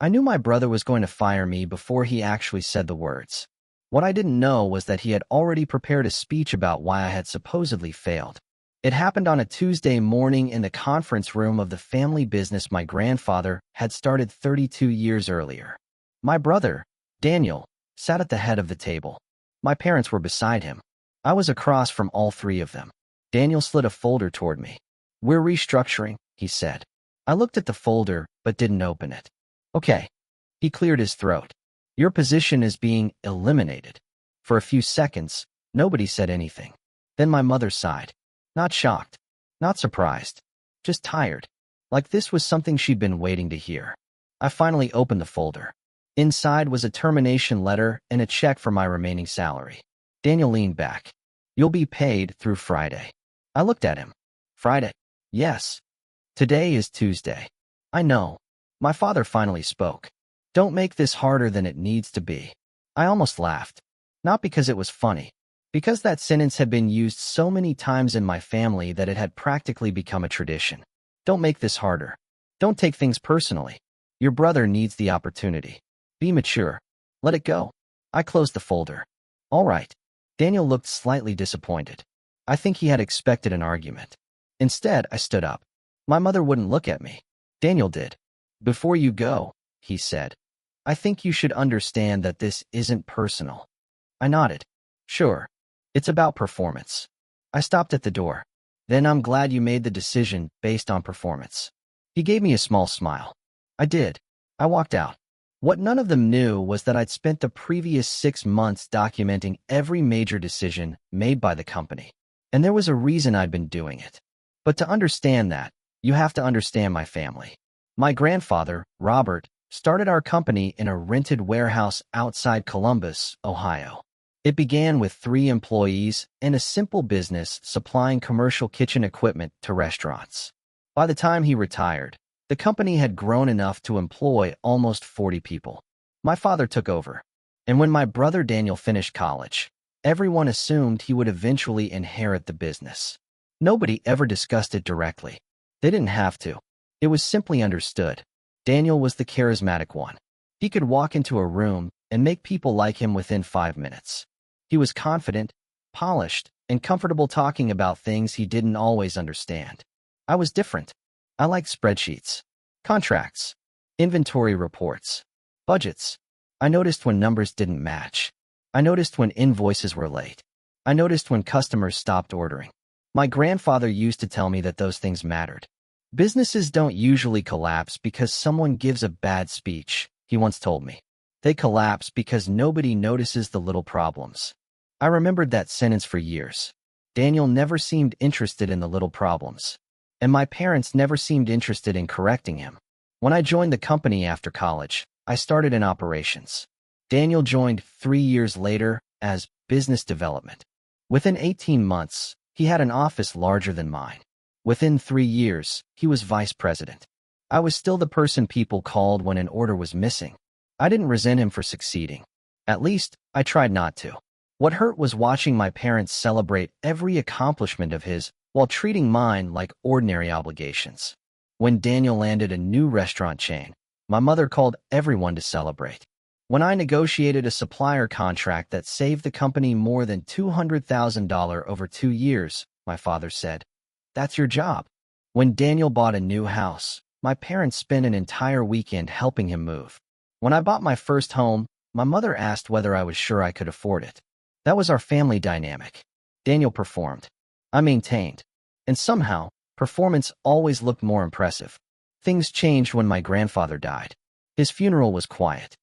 I knew my brother was going to fire me before he actually said the words. What I didn't know was that he had already prepared a speech about why I had supposedly failed. It happened on a Tuesday morning in the conference room of the family business my grandfather had started 32 years earlier. My brother, Daniel, sat at the head of the table. My parents were beside him. I was across from all three of them. Daniel slid a folder toward me. "We're restructuring," he said. I looked at the folder, but didn't open it. "Okay." He cleared his throat. "Your position is being eliminated." For a few seconds, nobody said anything. Then my mother sighed. Not shocked, not surprised, just tired. Like this was something she'd been waiting to hear. I finally opened the folder. Inside was a termination letter and a check for my remaining salary. Daniel leaned back. "You'll be paid through Friday." I looked at him. "Friday?" "Yes. Today is Tuesday." "I know." My father finally spoke. "Don't make this harder than it needs to be." I almost laughed. Not because it was funny. Because that sentence had been used so many times in my family that it had practically become a tradition. Don't make this harder. Don't take things personally. Your brother needs the opportunity. Be mature. Let it go. I closed the folder. "All right." Daniel looked slightly disappointed. I think he had expected an argument. Instead, I stood up. My mother wouldn't look at me. Daniel did. "Before you go," he said, "I think you should understand that this isn't personal." I nodded. "Sure. It's about performance." I stopped at the door. "Then I'm glad you made the decision based on performance." He gave me a small smile. I did. I walked out. What none of them knew was that I'd spent the previous 6 months documenting every major decision made by the company. And there was a reason I'd been doing it. But to understand that, you have to understand my family. My grandfather, Robert, started our company in a rented warehouse outside Columbus, Ohio. It began with 3 employees and a simple business supplying commercial kitchen equipment to restaurants. By the time he retired, the company had grown enough to employ almost 40 people. My father took over. And when my brother Daniel finished college, everyone assumed he would eventually inherit the business. Nobody ever discussed it directly. They didn't have to. It was simply understood. Daniel was the charismatic one. He could walk into a room and make people like him within 5 minutes. He was confident, polished, and comfortable talking about things he didn't always understand. I was different. I liked spreadsheets, contracts, inventory reports, budgets. I noticed when numbers didn't match. I noticed when invoices were late. I noticed when customers stopped ordering. My grandfather used to tell me that those things mattered. "Businesses don't usually collapse because someone gives a bad speech," he once told me. "They collapse because nobody notices the little problems." I remembered that sentence for years. Daniel never seemed interested in the little problems. And my parents never seemed interested in correcting him. When I joined the company after college, I started in operations. Daniel joined 3 years later as business development. Within 18 months, he had an office larger than mine. Within 3 years, he was vice president. I was still the person people called when an order was missing. I didn't resent him for succeeding. At least, I tried not to. What hurt was watching my parents celebrate every accomplishment of his while treating mine like ordinary obligations. When Daniel landed a new restaurant chain, my mother called everyone to celebrate. When I negotiated a supplier contract that saved the company more than $200,000 over 2 years, my father said, "That's your job." When Daniel bought a new house, my parents spent an entire weekend helping him move. When I bought my first home, my mother asked whether I was sure I could afford it. That was our family dynamic. Daniel performed. I maintained. And somehow, performance always looked more impressive. Things changed when my grandfather died. His funeral was quiet.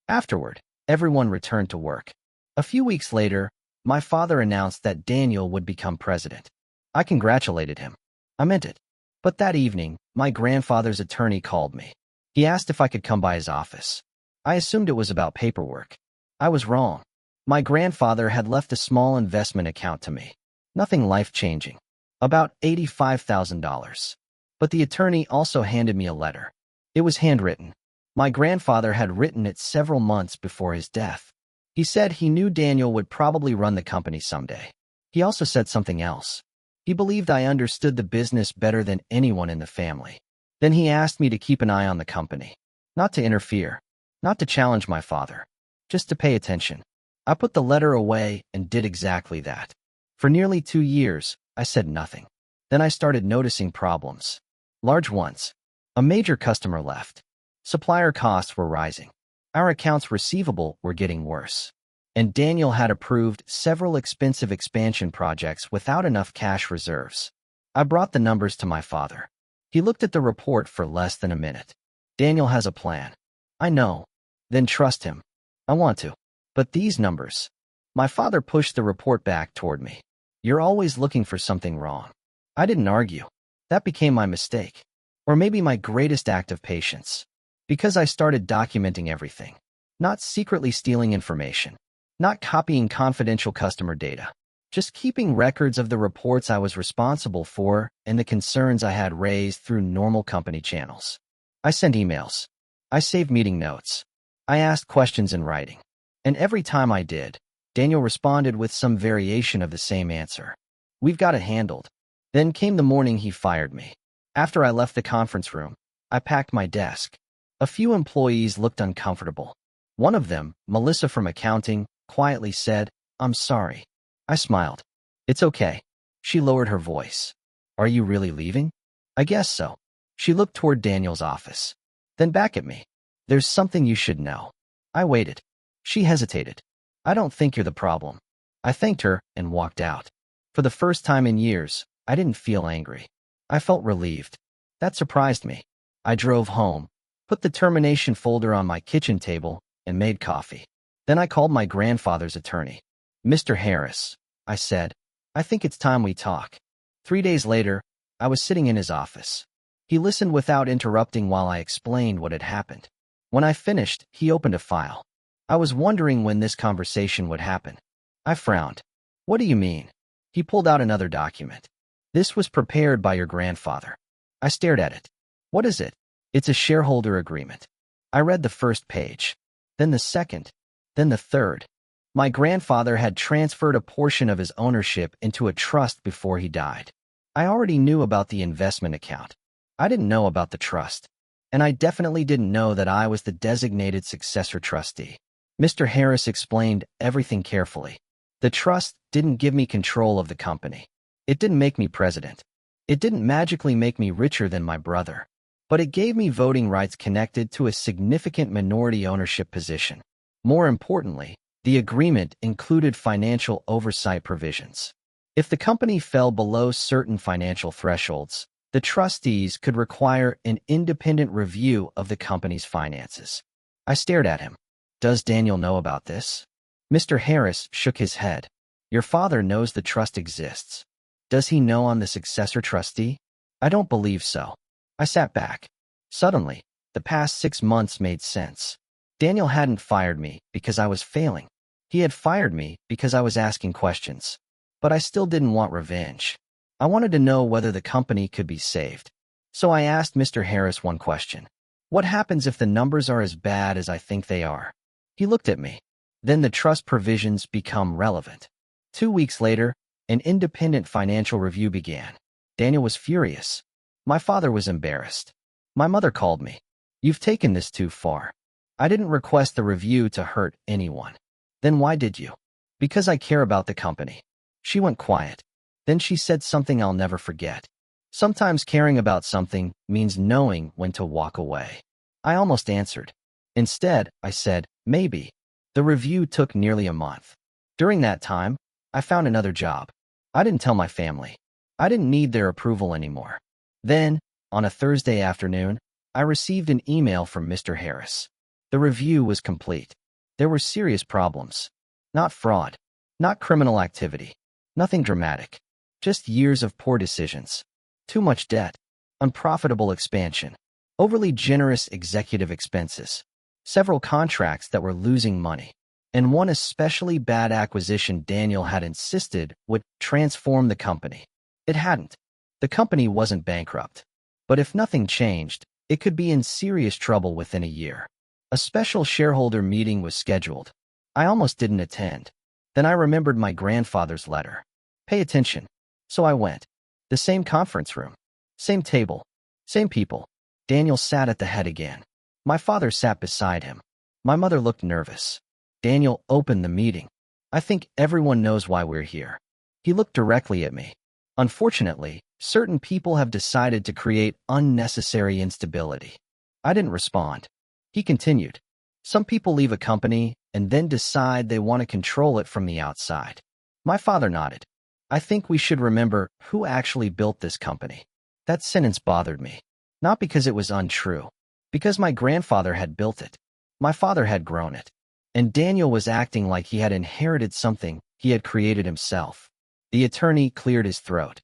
Afterward, everyone returned to work. A few weeks later, my father announced that Daniel would become president. I congratulated him. I meant it. But that evening, my grandfather's attorney called me. He asked if I could come by his office. I assumed it was about paperwork. I was wrong. My grandfather had left a small investment account to me. Nothing life-changing. About $85,000. But the attorney also handed me a letter. It was handwritten. My grandfather had written it several months before his death. He said he knew Daniel would probably run the company someday. He also said something else. He believed I understood the business better than anyone in the family. Then he asked me to keep an eye on the company. Not to interfere. Not to challenge my father. Just to pay attention. I put the letter away and did exactly that. For nearly 2 years, I said nothing. Then I started noticing problems. Large ones. A major customer left. Supplier costs were rising. Our accounts receivable were getting worse. And Daniel had approved several expensive expansion projects without enough cash reserves. I brought the numbers to my father. He looked at the report for less than a minute. Daniel has a plan. I know. Then trust him. I want to. But these numbers. My father pushed the report back toward me. You're always looking for something wrong. I didn't argue. That became my mistake. Or maybe my greatest act of patience. Because I started documenting everything. Not secretly stealing information. Not copying confidential customer data. Just keeping records of the reports I was responsible for and the concerns I had raised through normal company channels. I sent emails. I saved meeting notes. I asked questions in writing. And every time I did, Daniel responded with some variation of the same answer. We've got it handled. Then came the morning he fired me. After I left the conference room, I packed my desk. A few employees looked uncomfortable. One of them, Melissa from accounting, quietly said, "I'm sorry." I smiled. "It's okay." She lowered her voice. "Are you really leaving?" "I guess so." She looked toward Daniel's office. Then back at me. "There's something you should know." I waited. She hesitated. "I don't think you're the problem." I thanked her and walked out. For the first time in years, I didn't feel angry. I felt relieved. That surprised me. I drove home, put the termination folder on my kitchen table, and made coffee. Then I called my grandfather's attorney. "Mr. Harris," I said, "I think it's time we talk." 3 days later, I was sitting in his office. He listened without interrupting while I explained what had happened. When I finished, he opened a file. I was wondering when this conversation would happen. I frowned. "What do you mean?" He pulled out another document. "This was prepared by your grandfather." I stared at it. "What is it?" "It's a shareholder agreement." I read the first page, then the second, then the third. My grandfather had transferred a portion of his ownership into a trust before he died. I already knew about the investment account. I didn't know about the trust. And I definitely didn't know that I was the designated successor trustee. Mr. Harris explained everything carefully. The trust didn't give me control of the company. It didn't make me president. It didn't magically make me richer than my brother. But it gave me voting rights connected to a significant minority ownership position. More importantly, the agreement included financial oversight provisions. If the company fell below certain financial thresholds, the trustees could require an independent review of the company's finances. I stared at him. "Does Daniel know about this?" Mr. Harris shook his head. "Your father knows the trust exists. Does he know I'm the successor trustee?" "I don't believe so." I sat back. Suddenly, the past 6 months made sense. Daniel hadn't fired me because I was failing. He had fired me because I was asking questions. But I still didn't want revenge. I wanted to know whether the company could be saved. So I asked Mr. Harris one question. "What happens if the numbers are as bad as I think they are?" He looked at me. "Then the trust provisions become relevant." 2 weeks later, an independent financial review began. Daniel was furious. My father was embarrassed. My mother called me. "You've taken this too far." I didn't request the review to hurt anyone. "Then why did you?" "Because I care about the company." She went quiet. Then she said something I'll never forget. "Sometimes caring about something means knowing when to walk away." I almost answered. Instead, I said, "Maybe." The review took nearly a month. During that time, I found another job. I didn't tell my family. I didn't need their approval anymore. Then, on a Thursday afternoon, I received an email from Mr. Harris. The review was complete. There were serious problems. Not fraud. Not criminal activity. Nothing dramatic. Just years of poor decisions. Too much debt. Unprofitable expansion. Overly generous executive expenses. Several contracts that were losing money. And one especially bad acquisition Daniel had insisted would transform the company. It hadn't. The company wasn't bankrupt. But if nothing changed, it could be in serious trouble within a year. A special shareholder meeting was scheduled. I almost didn't attend. Then I remembered my grandfather's letter. Pay attention. So I went. The same conference room. Same table. Same people. Daniel sat at the head again. My father sat beside him. My mother looked nervous. Daniel opened the meeting. I think everyone knows why we're here. He looked directly at me. Unfortunately, certain people have decided to create unnecessary instability. I didn't respond. He continued. Some people leave a company and then decide they want to control it from the outside. My father nodded. I think we should remember who actually built this company. That sentence bothered me. Not because it was untrue. Because my grandfather had built it. My father had grown it. And Daniel was acting like he had inherited something he had created himself. The attorney cleared his throat.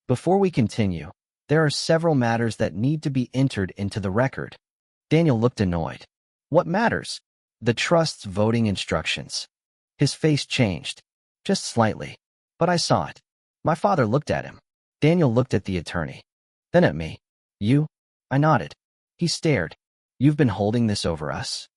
Before we continue, there are several matters that need to be entered into the record. Daniel looked annoyed. What matters? The trust's voting instructions. His face changed. Just slightly. But I saw it. My father looked at him. Daniel looked at the attorney. Then at me. You? I nodded. He stared. You've been holding this over us?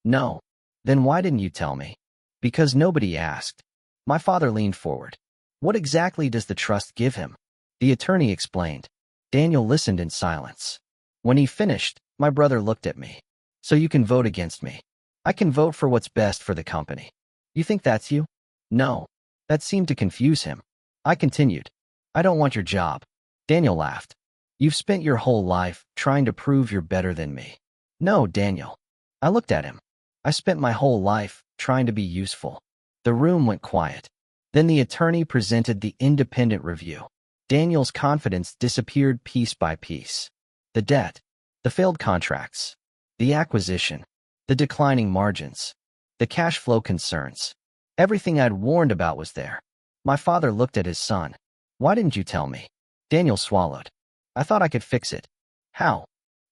No. Then why didn't you tell me? Because nobody asked. My father leaned forward. What exactly does the trust give him? The attorney explained. Daniel listened in silence. When he finished, my brother looked at me. So you can vote against me. I can vote for what's best for the company. You think that's you? No. That seemed to confuse him. I continued. I don't want your job. Daniel laughed. You've spent your whole life trying to prove you're better than me. No, Daniel. I looked at him. I spent my whole life trying to be useful. The room went quiet. Then the attorney presented the independent review. Daniel's confidence disappeared piece by piece. The debt, the failed contracts, the acquisition, the declining margins, the cash flow concerns. Everything I'd warned about was there. My father looked at his son. Why didn't you tell me? Daniel swallowed. I thought I could fix it. How?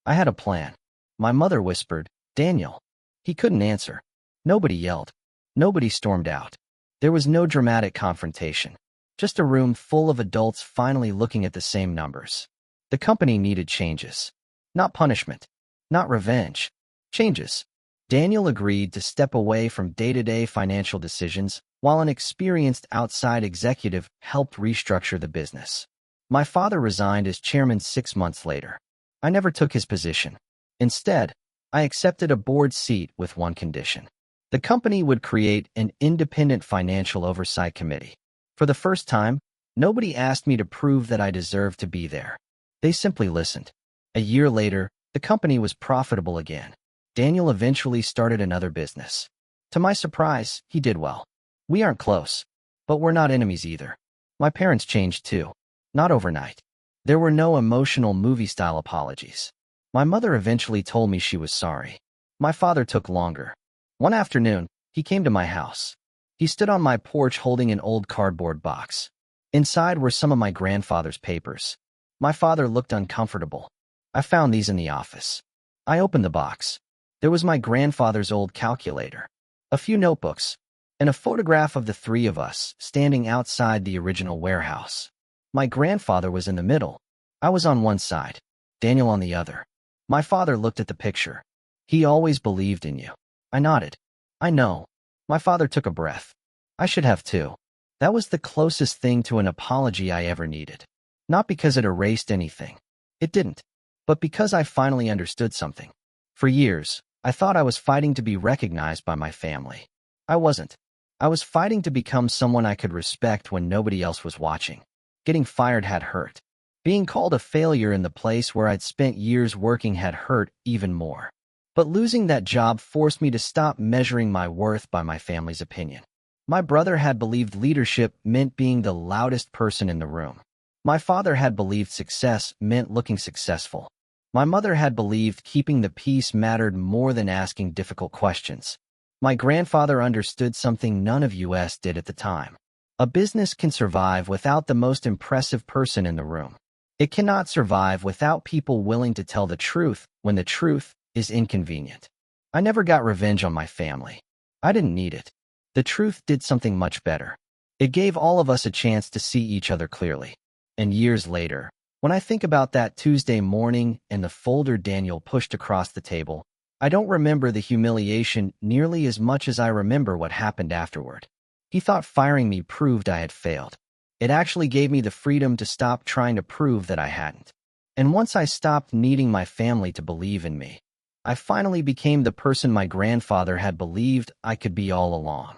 I had a plan. My mother whispered, Daniel. He couldn't answer. Nobody yelled. Nobody stormed out. There was no dramatic confrontation. Just a room full of adults finally looking at the same numbers. The company needed changes. Not punishment. Not revenge. Changes. Daniel agreed to step away from day-to-day financial decisions while an experienced outside executive helped restructure the business. My father resigned as chairman 6 months later. I never took his position. Instead, I accepted a board seat with one condition. The company would create an independent financial oversight committee. For the first time, nobody asked me to prove that I deserved to be there. They simply listened. A year later, the company was profitable again. Daniel eventually started another business. To my surprise, he did well. We aren't close, but we're not enemies either. My parents changed too. Not overnight. There were no emotional movie-style apologies. My mother eventually told me she was sorry. My father took longer. One afternoon, he came to my house. He stood on my porch holding an old cardboard box. Inside were some of my grandfather's papers. My father looked uncomfortable. I found these in the office. I opened the box. There was my grandfather's old calculator, a few notebooks, and a photograph of the three of us standing outside the original warehouse. My grandfather was in the middle. I was on one side, Daniel on the other. My father looked at the picture. He always believed in you. I nodded. I know. My father took a breath. I should have too. That was the closest thing to an apology I ever needed. Not because it erased anything. It didn't. But because I finally understood something. For years, I thought I was fighting to be recognized by my family. I wasn't. I was fighting to become someone I could respect when nobody else was watching. Getting fired had hurt. Being called a failure in the place where I'd spent years working had hurt even more. But losing that job forced me to stop measuring my worth by my family's opinion. My brother had believed leadership meant being the loudest person in the room. My father had believed success meant looking successful. My mother had believed keeping the peace mattered more than asking difficult questions. My grandfather understood something none of us did at the time. A business can survive without the most impressive person in the room. It cannot survive without people willing to tell the truth when the truth is inconvenient. I never got revenge on my family. I didn't need it. The truth did something much better. It gave all of us a chance to see each other clearly. And years later, when I think about that Tuesday morning and the folder Daniel pushed across the table, I don't remember the humiliation nearly as much as I remember what happened afterward. He thought firing me proved I had failed. It actually gave me the freedom to stop trying to prove that I hadn't. And once I stopped needing my family to believe in me, I finally became the person my grandfather had believed I could be all along.